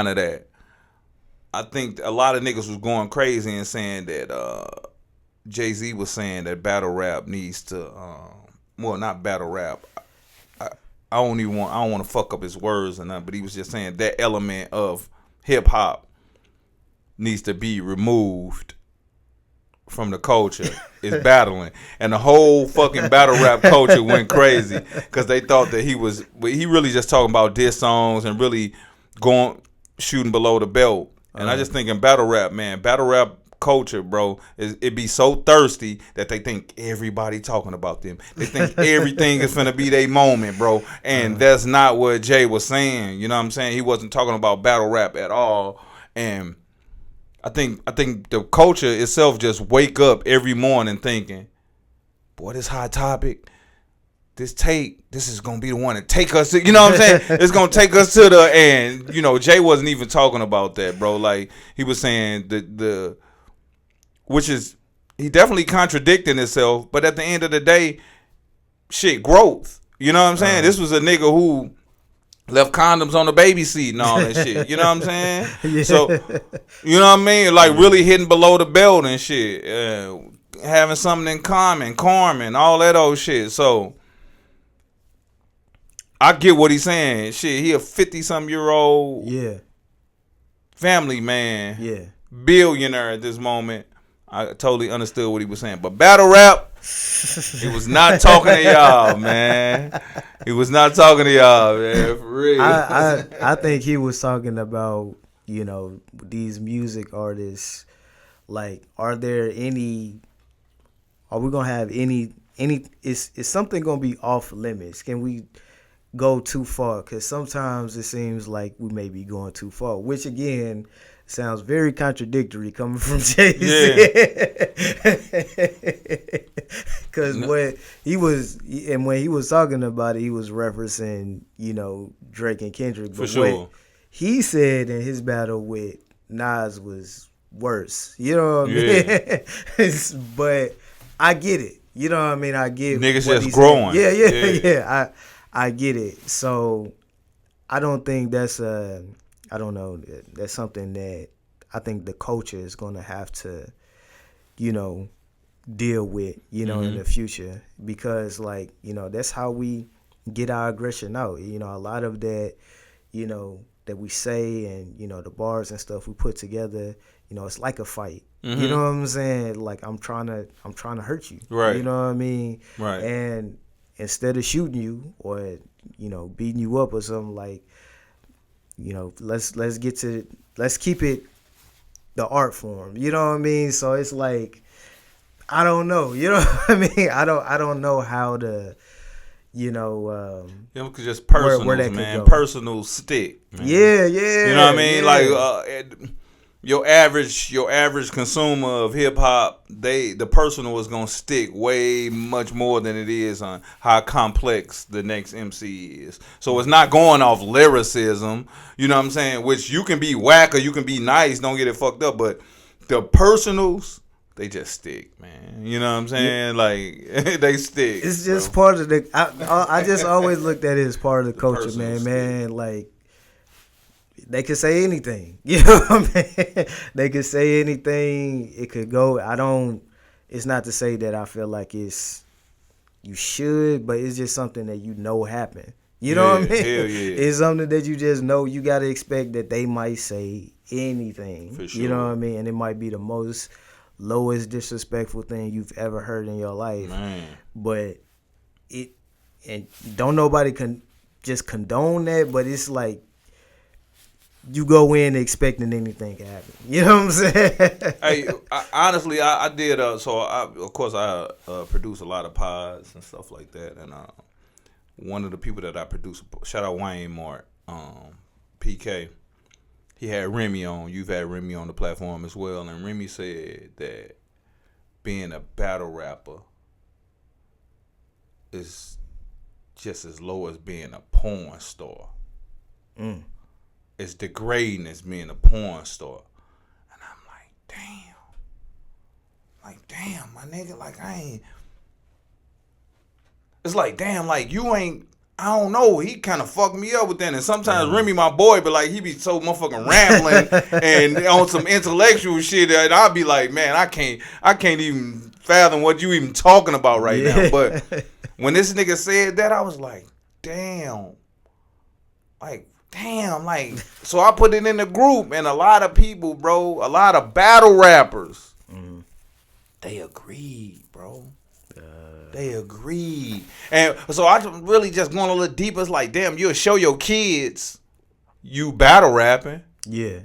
Of that. I think a lot of niggas was going crazy and saying that Jay-Z was saying that battle rap needs to, well, not battle rap. I, I don't want to fuck up his words or nothing, but he was just saying that element of hip hop needs to be removed from the culture is battling, and the whole fucking battle rap culture went crazy because they thought that he really just talking about diss songs and really going shooting below the belt. And I just think in battle rap, man, battle rap culture, bro, it be so thirsty that they think everybody talking about them. They think everything is finna be their moment, bro, and that's not what Jay was saying. You know what I'm saying? He wasn't talking about battle rap at all, and I think the culture itself just wake up every morning thinking, boy, this Hot Topic, this is gonna be the one to take us to, you know what I'm saying? It's gonna take us to the end. You know, Jay wasn't even talking about that, bro. Like he was saying which is he definitely contradicting himself, but at the end of the day, shit, growth. You know what I'm saying? This was a nigga who left condoms on the baby seat and all that shit. You know what I'm saying? Yeah. So, you know what I mean? Like really hitting below the belt and shit. Having something in common, Carmen, all that old shit. So, I get what he's saying. Shit, he a 50-some-year-old family man, billionaire at this moment. I totally understood what he was saying. But battle rap, he was not talking to y'all, man. He was not talking to y'all, man, for real. I think he was talking about, you know, these music artists. Like, are we going to have any, is something going to be off limits? Can we go too far? Because sometimes it seems like we may be going too far, which again sounds very contradictory coming from Jay-Z. Because when he was talking about it, he was referencing, you know, Drake and Kendrick. But for sure, what he said in his battle with Nas was worse. You know what I mean? But I get it. You know what I mean? I get niggas just growing. Yeah. I get it. So I don't think that's I don't know. That's something that I think the culture is going to have to, you know, deal with, you know, in the future. Because, like, you know, that's how we get our aggression out. You know, a lot of that, you know, that we say and, you know, the bars and stuff we put together, you know, it's like a fight. Mm-hmm. You know what I'm saying? Like, I'm trying to hurt you. Right. You know what I mean? Right. And instead of shooting you or, you know, beating you up or something, like, you know, let's keep it the art form. You know what I mean? So it's like, I don't know. You know what I mean? I don't know how to, you know, just personal, man. Personal stick. Man. Yeah. You know what I mean? Like your average consumer of hip hop, the personal is gonna stick way much more than it is on how complex the next MC is. So it's not going off lyricism, you know what I'm saying? Which you can be whack or you can be nice, don't get it fucked up, but the personals, they just stick, man. You know what I'm saying? Yeah. Like they stick. It's just part of the. I just always looked at it as part of the culture, man. Man, like they could say anything. You know what I mean? They could say anything. It could go. It's not to say that I feel like you should, but it's just something that you know happened. You know what I mean? Hell yeah. It's something that you just know. You got to expect that they might say anything. For sure. You know what I mean? And it might be the lowest disrespectful thing you've ever heard in your life. Man. But don't nobody can just condone that, but it's like you go in expecting anything to happen. You know what I'm saying? Hey, honestly, I did. Of course, I produce a lot of pods and stuff like that. And one of the people that I produce, shout out Wayne Mart, PK. He had Remy on. You've had Remy on the platform as well. And Remy said that being a battle rapper is just as low as being a porn star. It's degrading as being a porn star. And I'm like, damn, my nigga, like I ain't. It's like, damn, like you ain't I don't know. He kind of fucked me up with that. And sometimes Remy, my boy, but like he be so motherfucking rambling and on some intellectual shit, and I'll be like, man, I can't even fathom what you even talking about right now. But when this nigga said that, I was like, damn, like. So I put it in the group, and a lot of people, bro, a lot of battle rappers, they agreed, bro. They agreed. And so I really just going a little deeper. It's like, damn, you'll show your kids you battle rapping. Yeah.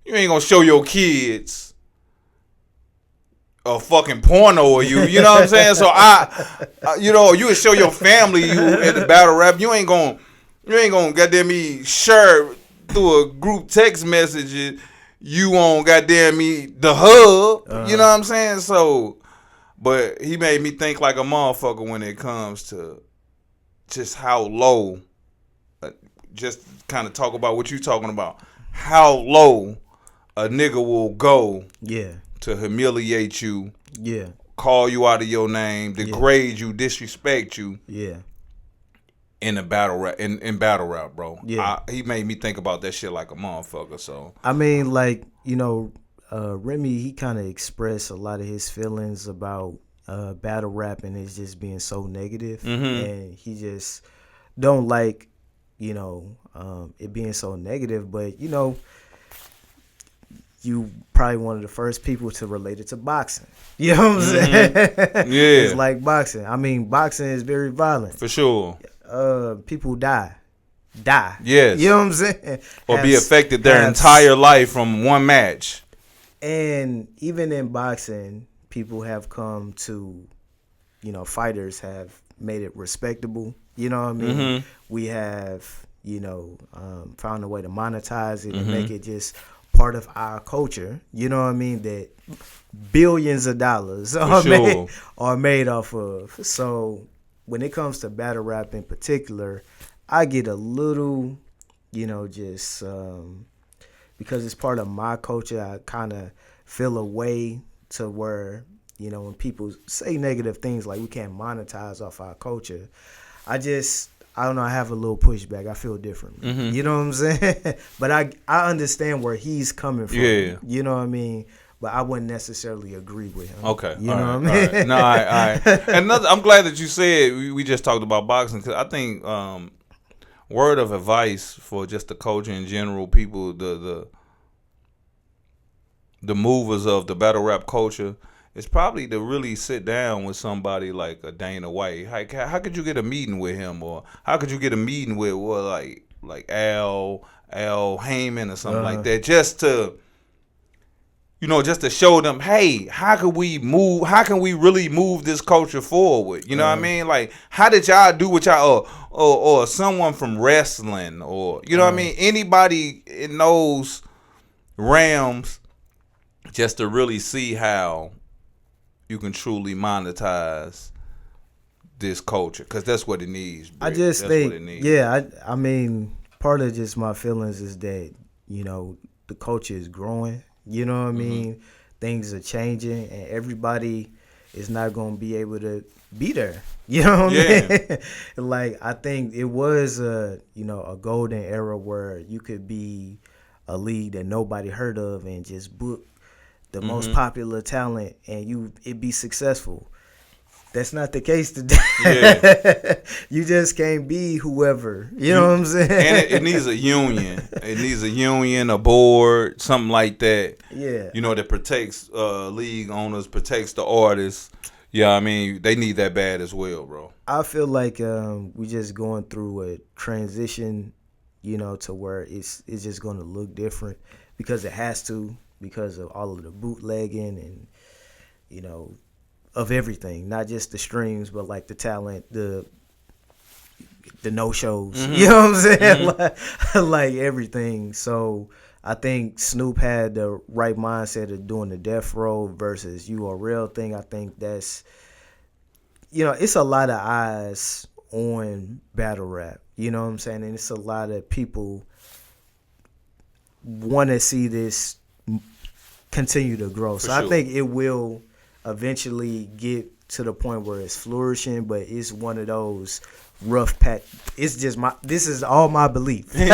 You ain't gonna show your kids a fucking porno or you know what I'm saying? So you would show your family you at the battle rap. You ain't gonna goddamn me share through a group text message you on goddamn me the hub. You know what I'm saying? So, but he made me think like a motherfucker when it comes to just how low, just kind of talk about what you talking about, how low a nigga will go to humiliate you, call you out of your name, degrade you, disrespect you. In a battle rap, in battle rap, bro. He made me think about that shit like a motherfucker. So I mean, like, you know, Remy, he kind of expressed a lot of his feelings about battle rap and it's just being so negative, and he just don't like, you know, it being so negative. But you know, you probably one of the first people to relate it to boxing. You know what I'm saying? It's like boxing. I mean, boxing is very violent. For sure. People die. Yes. You know what I'm saying? Or be affected their entire life from one match. And even in boxing, people have come to, you know, fighters have made it respectable. You know what I mean? We have, you know, found a way to monetize it and make it just part of our culture. You know what I mean? That billions of dollars are made off of. So when it comes to battle rap in particular, I get a little, you know, just because it's part of my culture, I kind of feel a way to where, you know, when people say negative things like we can't monetize off our culture, I don't know, I have a little pushback. I feel different. You know what I'm saying? But I understand where he's coming from. Yeah. You know what I mean? But I wouldn't necessarily agree with him. Okay. You know what I mean? All right. No, all right. And I'm glad that you said we just talked about boxing, because I think word of advice for just the culture in general, people, the movers of the battle rap culture, is probably to really sit down with somebody like a Dana White. How could you get a meeting with him, or how could you get a meeting with like Al Heyman or something like that, just to, you know, just to show them, hey, how can we really move this culture forward? You know what I mean? Like, how did y'all do what y'all, or someone from wrestling, or, you know what I mean? Anybody in those realms, just to really see how you can truly monetize this culture, because that's what it needs, Brick. I just think, I mean, part of just my feelings is that, you know, the culture is growing. You know what I mean? Things are changing, and everybody is not going to be able to be there. You know what I mean? Like, I think it was a golden era where you could be a league that nobody heard of and just book the most popular talent and it'd be successful. That's not the case today. You just can't be whoever. You know what I'm saying? And it needs a union. It needs a union, a board, something like that. Yeah. You know, that protects league owners, protects the artists. Yeah, I mean, they need that bad as well, bro. I feel like we just going through a transition, you know, to where it's just going to look different because it has to, because of all of the bootlegging and, you know, of everything, not just the streams, but like the talent, the no-shows. You know what I'm saying? Like everything. So I think Snoop had the right mindset of doing the death row versus URL thing. I think that's, you know, it's a lot of eyes on battle rap. You know what I'm saying? And it's a lot of people want to see this continue to grow. So I think it will eventually get to the point where it's flourishing, but it's one of those rough patch. It's just this is all my belief. This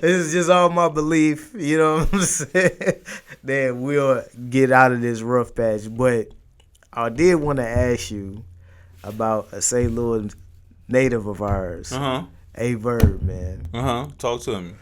is just all my belief, you know what I'm saying? That we'll get out of this rough patch. But I did want to ask you about a St. Louis native of ours, A Verb, man. Talk to me.